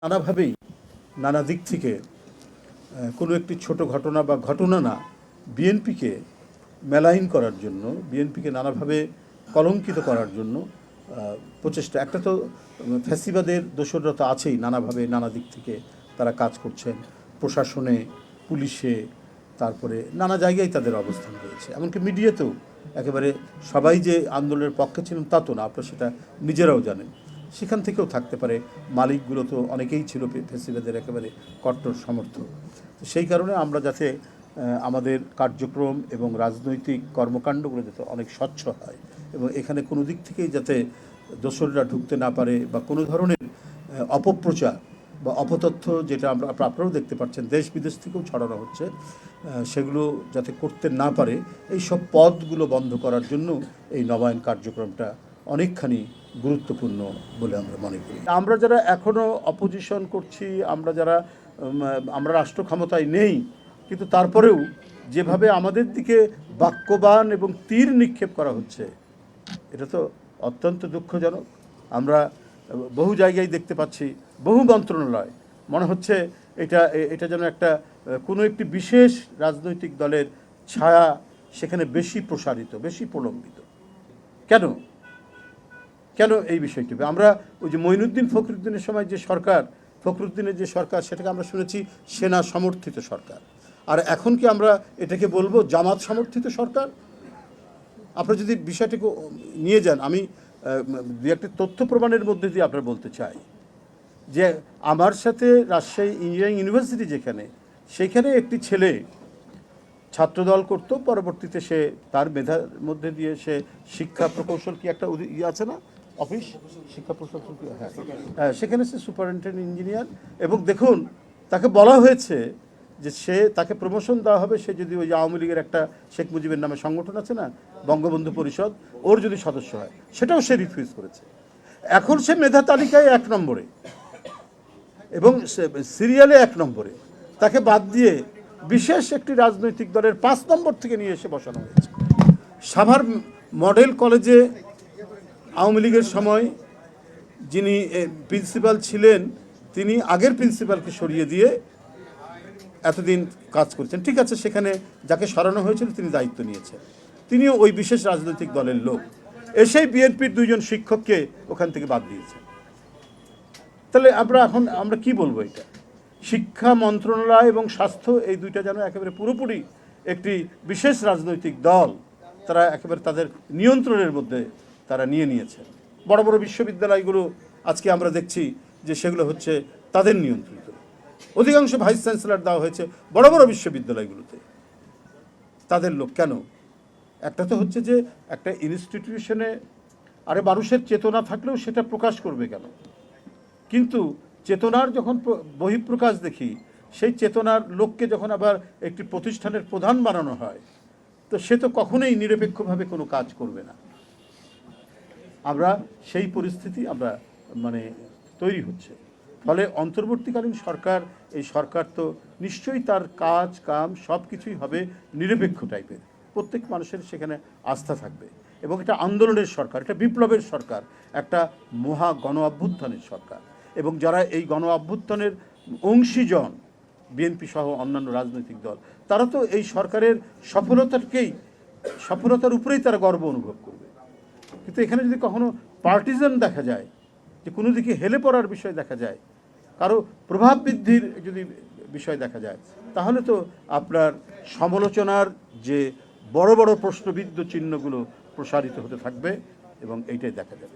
নানাভাবেই নানা দিক থেকে কোনো একটি ছোট ঘটনা বা ঘটনা না বিএনপিকে মেলাইন করার জন্য, বিএনপিকে নানাভাবে কলঙ্কিত করার জন্য প্রচেষ্টা। একটা তো ফ্যাসিবাদের দোসররা তো আছেই, নানাভাবে নানা দিক থেকে তারা কাজ করছেন, প্রশাসনে, পুলিশে, তারপরে নানা জায়গায় তাদের অবস্থান রয়েছে। এমনকি মিডিয়াতেও একেবারে সবাই যে আন্দোলনের পক্ষে ছিলেন তা তো না, আপনারা সেটা নিজেরাও জানেন। সেখান থেকেও থাকতে পারে, মালিকগুলো তো অনেকেই ছিল ফ্যাসিবাদের একেবারে কট্টর সমর্থক। তো সেই কারণে আমরা যাতে আমাদের কার্যক্রম এবং রাজনৈতিক কর্মকাণ্ডগুলো যাতে অনেক স্বচ্ছ হয় এবং এখানে কোনো দিক থেকেই যাতে দোসররা ঢুকতে না পারে বা কোনো ধরনের অপপ্রচার বা অপতথ্য, যেটা আপনারাও দেখতে পাচ্ছেন দেশ বিদেশ থেকেও ছড়ানো হচ্ছে, সেগুলো যাতে করতে না পারে, এই সব পদগুলো বন্ধ করার জন্য এই নবায়ন কার্যক্রমটা অনেকখানি গুরুত্বপূর্ণ বলে আমরা মনে করি। আমরা যারা এখনও অপোজিশন করছি, আমরা রাষ্ট্র ক্ষমতায় নেই, কিন্তু তারপরেও যেভাবে আমাদের দিকে বাক্যবান এবং তীর নিক্ষেপ করা হচ্ছে, এটা তো অত্যন্ত দুঃখজনক। আমরা বহু জায়গায় দেখতে পাচ্ছি, বহু মন্ত্রণালয়, মনে হচ্ছে এটা যেন একটা কোনো একটি বিশেষ রাজনৈতিক দলের ছায়া সেখানে বেশি প্রসারিত, বেশি প্রলম্বিত। কেন এই বিষয়টি? আমরা ওই যে মঈনুদ্দিন ফখরুদ্দিনের সময় যে সরকার, ফখরুদ্দিনের যে সরকার, সেটাকে আমরা শুনেছি সেনা সমর্থিত সরকার। আর এখন কি আমরা এটাকে বলবো জামাত সমর্থিত সরকার? আপনারা যদি বিষয়টাকে নিয়ে যান, আমি দু একটা তথ্য প্রমাণের মধ্যে দিয়ে আপনারা বলতে চাই যে আমার সাথে রাজশাহী ইঞ্জিনিয়ারিং ইউনিভার্সিটি সেখানে একটি ছেলে ছাত্রদল করত, পরবর্তীতে সে তার মেধার মধ্যে দিয়ে সে শিক্ষা প্রকৌশল কি একটা আছে না অফিস, শিক্ষা প্রকৌশল, হ্যাঁ, সেখানে সে সুপারিনটেন্ডেন্ট ইঞ্জিনিয়ার। এবং দেখুন, তাকে বলা হয়েছে যে তাকে প্রমোশন দেওয়া হবে সে যদি ওই যে আওয়ামী লীগের একটা শেখ মুজিবের নামে সংগঠন আছে না, বঙ্গবন্ধু পরিষদ, ওর যদি সদস্য হয়, সেটাও সে রিফিউজ করেছে। এখন সে মেধা তালিকায় 1 নম্বরে এবং সিরিয়ালে 1 নম্বরে। তাকে বাদ দিয়ে বিশেষ একটি রাজনৈতিক দলের 5 নম্বর থেকে নিয়ে এসে বসানো হয়েছে। সাভার মডেল কলেজে আওয়ামী লীগের সময় যিনি প্রিন্সিপাল ছিলেন, তিনি আগের প্রিন্সিপালকে সরিয়ে দিয়ে এতদিন কাজ করছেন। ঠিক আছে, সেখানে যাকে সরানো হয়েছিল তিনি দায়িত্ব নিয়েছেন, তিনিও ওই বিশেষ রাজনৈতিক দলের লোক। এসেই বিএনপির 2 জন শিক্ষককে ওখান থেকে বাদ দিয়েছেন। তাহলে আমরা কি বলবো? এটা শিক্ষা মন্ত্রণালয় এবং স্বাস্থ্য, এই দুইটা যেন একেবারে পুরোপুরি একটি বিশেষ রাজনৈতিক দল তারা একেবারে তাদের নিয়ন্ত্রণের মধ্যে তারা নিয়েছেন। বড় বড় বিশ্ববিদ্যালয়গুলো আজকে আমরা দেখছি যে সেগুলো হচ্ছে তাদের নিয়ন্ত্রিত। অধিকাংশ ভাইস চ্যান্সেলর দেওয়া হয়েছে বড় বড় বিশ্ববিদ্যালয়গুলোতে তাদের লোক। কেন? একটা তো হচ্ছে যে একটা ইনস্টিটিউশনে মানুষের চেতনা থাকলেও সেটা প্রকাশ করবে কেন? কিন্তু চেতনার যখন বহিঃপ্রকাশ দেখি, সেই চেতনার লোককে যখন আবার একটি প্রতিষ্ঠানের প্রধান বানানো হয়, তো সে তো কখনোই নিরপেক্ষভাবে কোনো কাজ করবে না। আমরা সেই পরিস্থিতি তৈরি হচ্ছে। ফলে অন্তর্বর্তীকালীন সরকার, এই সরকার তো নিশ্চয়ই তার কাম সব কিছুই হবে নিরপেক্ষ টাইপের, প্রত্যেক মানুষের সেখানে আস্থা থাকবে। এবং এটা আন্দোলনের সরকার, এটা বিপ্লবের সরকার, একটা মহা গণ অভ্যুত্থানের সরকার। এবং যারা এই গণ অভ্যুত্থানের অংশীজন, বিএনপি সহ অন্যান্য রাজনৈতিক দল, তারা তো এই সরকারের সফলতার উপরেই তারা গর্ব অনুভব করবে। কিন্তু এখানে যদি কখনো পার্টিজান দেখা যায়, যে কোনো দিকে হেলে পড়ার বিষয় দেখা যায়, কারো প্রভাব বৃদ্ধির যদি বিষয় দেখা যায়, তাহলে তো আপনার সমালোচনার যে বড় বড় প্রশ্নবিদ্ধ চিহ্নগুলো প্রসারিত হতে থাকবে এবং এইটাই দেখা যাবে।